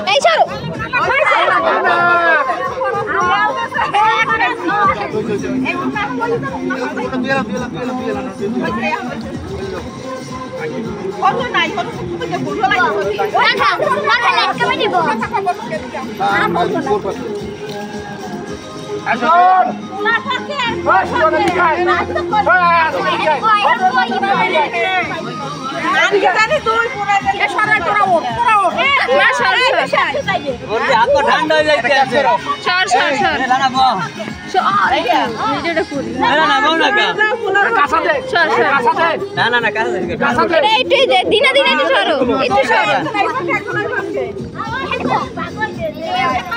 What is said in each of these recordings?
এই ছাড়ো কত নাই কত থেকে ভুল লাগছে না না লাইক কমে দিব আর বলবো না আসুন না থাকে আমি জানি তুই পুরো এ সরে তোরাও না সরে ওর হাত ঠান্ডা হয়ে যাচ্ছে সর সর সর না বো না না বউ না কাঁচা দে সর সর না না না কাঁচা দে এইটাই দে দিনা দিনা একটু সরো একটু সরো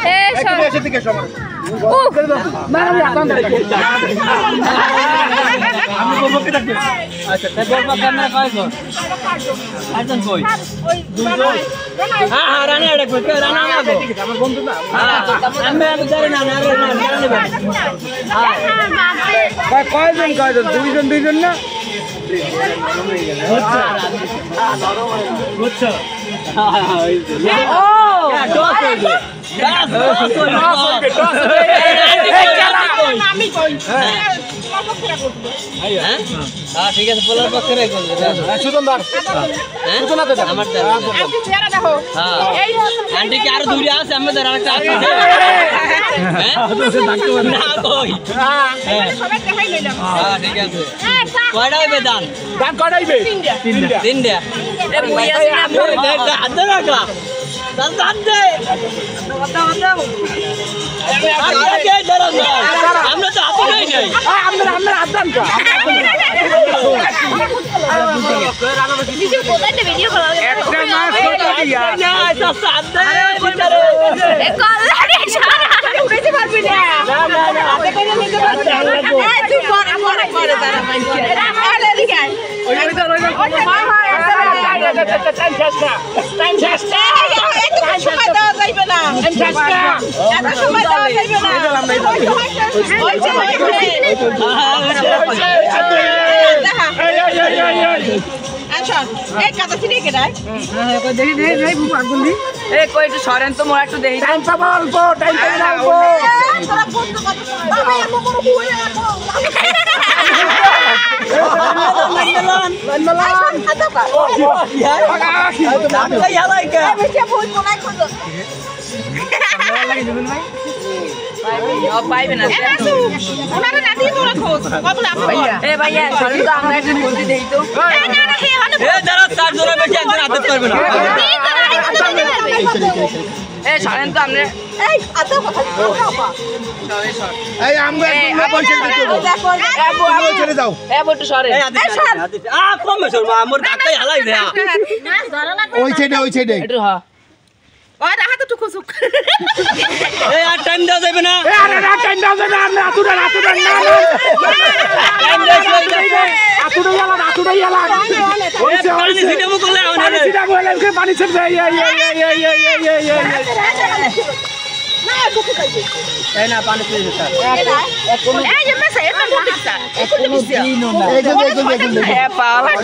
এ সর এসে থেকে সর ও মারা আকাম আমি বলবো কি থাকবে আচ্ছা তাই বলবো ক্যামেরা কই গো আইজন কই দুই হ্যাঁ হ্যাঁ রানা এটা কই রানা আমাগো আমার বন্ধু না হ্যাঁ আমি জানি না না নেবে হ্যাঁ কয়জন দুইজন না আচ্ছা বুঝছো ও দোস হইছে আমি কই হ্যাঁ ঠিক আছে বলার পক্ষে রে করবে সুন্দর সুন্দর না আমার দাদা আন্টি চেহারা দেখো এই আন্টি কি আর দূরে আছে আমাদের আরেকটা আছে হ্যাঁ না কই হ্যাঁ সবাই দেখাই লইলাম হ্যাঁ ঠিক আছে কয়টা হইবে দান কয়টা হইবে তিনটা এ বই আছে না মোর হাতে রাখা দান দে দাও আমরা তো হাতে নাই নাই আমরা হাত দান কা ভিডিও কোথায় ভিডিও করা একটা মাস ফটো দিয়া না সস্তা হাত দে ভিতরে এ কল্লাড়ি সারা উঠাইতে পারবি না না না হাতে করে নিতে পারবি না তুই পরে দাঁড়া মাইছে আরে দিকে ওই টাইম শেষ না এত সময় দেওয়া যাইবে না এত সময় দেওয়া যাইবে না আচ্ছা এই কাটা চিনি কে রাই কই দেখি পাগলি এ কই একটু সরেন তো মোর একটু দেখি টাইম পাবো অল্প টাইম পাবো তোরা বন্ধ কত বাবা এমন করে হুয়ে টাইম দেওয়া যাবে না টাইম দেওয়া যাবে না পানি ছেড়ে না পানি আমরা